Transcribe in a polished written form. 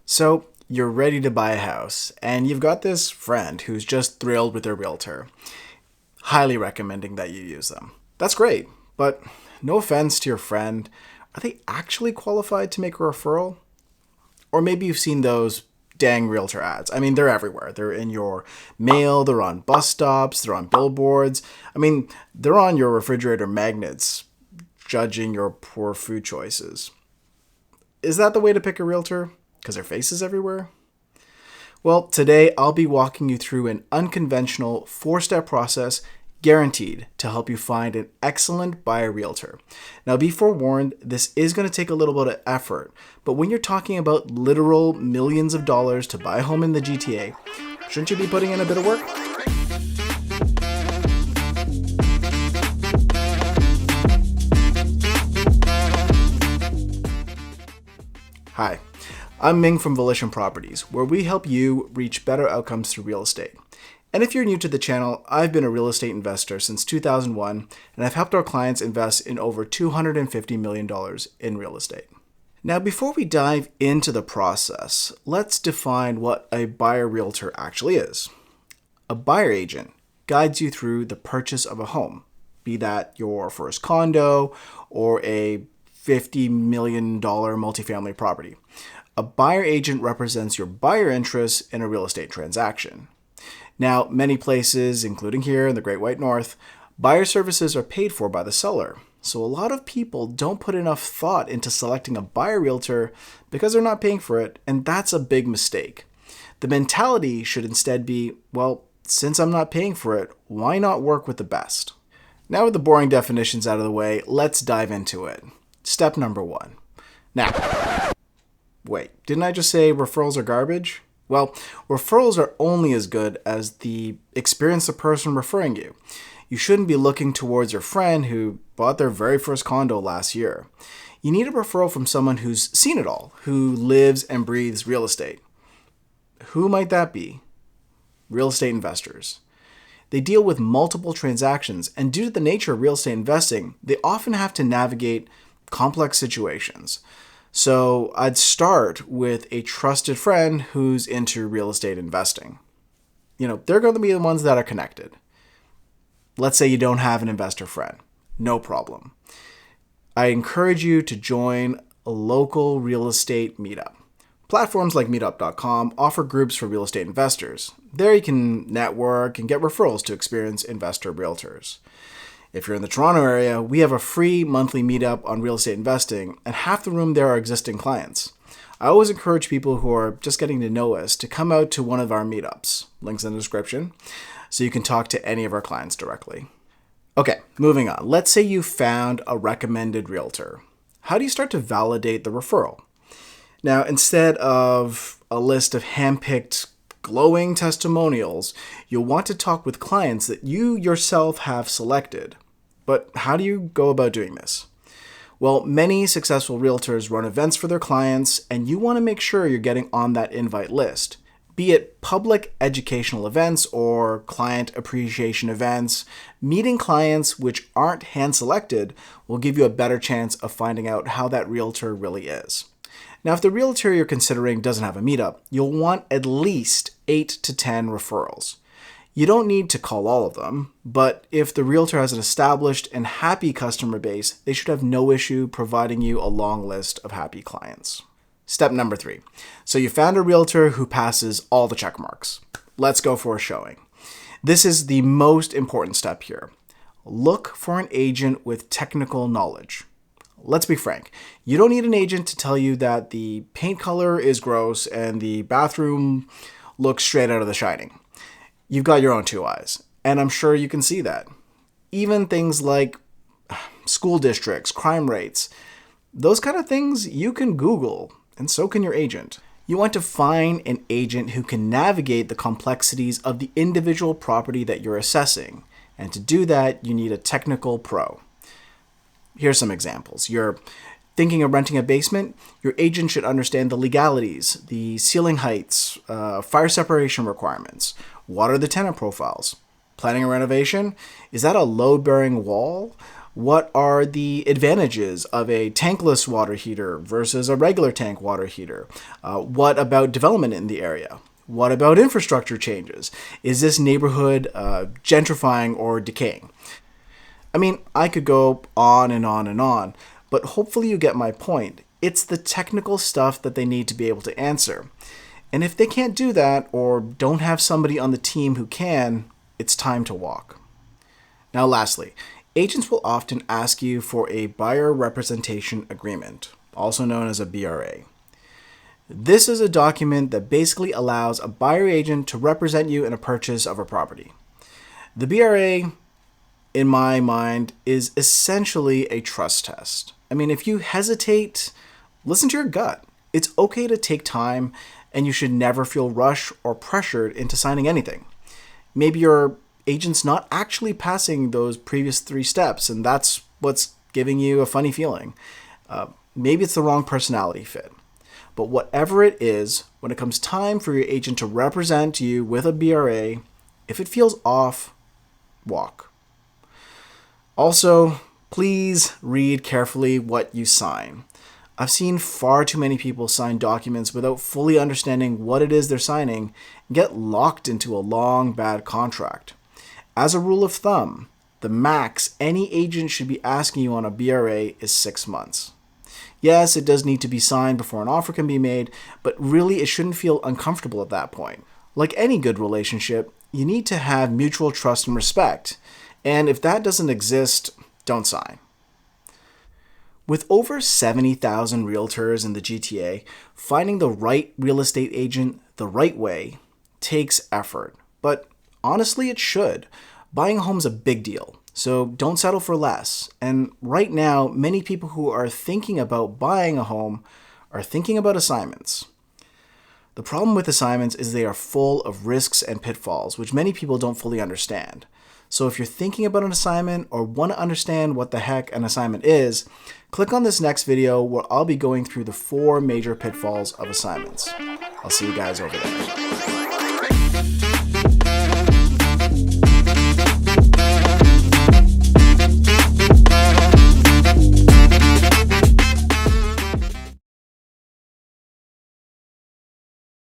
So, you're ready to buy a house, and you've got this friend who's just thrilled with their realtor, highly recommending that you use them. That's great, but no offense to your friend, are they actually qualified to make a referral? Or maybe you've seen those dang realtor ads. I mean, they're everywhere. They're in your mail, they're on bus stops, they're on billboards. I mean, they're on your refrigerator magnets, judging your poor food choices. Is that the way to pick a realtor? Because their face is everywhere? Well, today I'll be walking you through an unconventional 4-step process guaranteed to help you find an excellent buyer realtor. Now, be forewarned, this is going to take a little bit of effort, but when you're talking about literal millions of dollars to buy a home in the GTA, shouldn't you be putting in a bit of work? Hi, I'm Ming from Volition Properties, where we help you reach better outcomes through real estate. And if you're new to the channel, I've been a real estate investor since 2001, and I've helped our clients invest in over $250 million in real estate. Now, before we dive into the process, let's define what a buyer realtor actually is. A buyer agent guides you through the purchase of a home, be that your first condo or a $50 million multifamily property. A buyer agent represents your buyer interests in a real estate transaction. Now, many places, including here in the Great White North, buyer services are paid for by the seller. So a lot of people don't put enough thought into selecting a buyer realtor because they're not paying for it, and that's a big mistake. The mentality should instead be, well, since I'm not paying for it, why not work with the best? Now with the boring definitions out of the way, let's dive into it. Step number 1. Now, wait, didn't I just say referrals are garbage? Well, referrals are only as good as the experience the person referring you. You shouldn't be looking towards your friend who bought their very first condo last year. You need a referral from someone who's seen it all, who lives and breathes real estate. Who might that be? Real estate investors. They deal with multiple transactions, and due to the nature of real estate investing, they often have to navigate complex situations. So I'd start with a trusted friend who's into real estate investing. They're going to be the ones that are connected. Let's say you don't have an investor friend. No problem. I encourage you to join a local real estate meetup. Platforms like meetup.com offer groups for real estate investors. There you can network and get referrals to experienced investor realtors. If you're in the Toronto area, we have a free monthly meetup on real estate investing, and half the room there are existing clients. I always encourage people who are just getting to know us to come out to one of our meetups. Links in the description, so you can talk to any of our clients directly. Okay, moving on. Let's say you found a recommended realtor. How do you start to validate the referral? Now, instead of a list of handpicked glowing testimonials, you'll want to talk with clients that you yourself have selected. But how do you go about doing this? Well, many successful realtors run events for their clients, and you want to make sure you're getting on that invite list. Be it public educational events or client appreciation events, meeting clients which aren't hand-selected will give you a better chance of finding out how that realtor really is. Now, if the realtor you're considering doesn't have a meetup, you'll want at least 8 to 10 referrals. You don't need to call all of them, but if the realtor has an established and happy customer base, they should have no issue providing you a long list of happy clients. Step number 3. So you found a realtor who passes all the check marks. Let's go for a showing. This is the most important step here. Look for an agent with technical knowledge. Let's be frank, you don't need an agent to tell you that the paint color is gross and the bathroom looks straight out of The Shining. You've got your own 2 eyes, and I'm sure you can see that. Even things like school districts, crime rates, those kind of things you can Google, and so can your agent. You want to find an agent who can navigate the complexities of the individual property that you're assessing, and to do that, you need a technical pro. Here's some examples. You're thinking of renting a basement, your agent should understand the legalities, the ceiling heights, fire separation requirements. What are the tenant profiles? Planning a renovation? Is that a load-bearing wall? What are the advantages of a tankless water heater versus a regular tank water heater? What about development in the area? What about infrastructure changes? Is this neighborhood gentrifying or decaying? I mean, I could go on and on and on, but hopefully you get my point. It's the technical stuff that they need to be able to answer. And if they can't do that or don't have somebody on the team who can, it's time to walk. Now lastly, agents will often ask you for a buyer representation agreement, also known as a BRA. This is a document that basically allows a buyer agent to represent you in a purchase of a property. The BRA, in my mind, is essentially a trust test. I mean, if you hesitate, listen to your gut. It's okay to take time, and you should never feel rushed or pressured into signing anything. Maybe your agent's not actually passing those previous 3 steps, and that's what's giving you a funny feeling. Maybe it's the wrong personality fit. But whatever it is, when it comes time for your agent to represent you with a BRA, if it feels off, walk. Also, please read carefully what you sign. I've seen far too many people sign documents without fully understanding what it is they're signing and get locked into a long, bad contract. As a rule of thumb, the max any agent should be asking you on a BRA is 6 months. Yes, it does need to be signed before an offer can be made, but really it shouldn't feel uncomfortable at that point. Like any good relationship, you need to have mutual trust and respect. And if that doesn't exist, don't sign. With over 70,000 realtors in the GTA, finding the right real estate agent the right way takes effort. But honestly, it should. Buying a home is a big deal. So don't settle for less. And right now, many people who are thinking about buying a home are thinking about assignments. The problem with assignments is they are full of risks and pitfalls, which many people don't fully understand. So if you're thinking about an assignment or want to understand what the heck an assignment is, click on this next video where I'll be going through the 4 major pitfalls of assignments. I'll see you guys over there.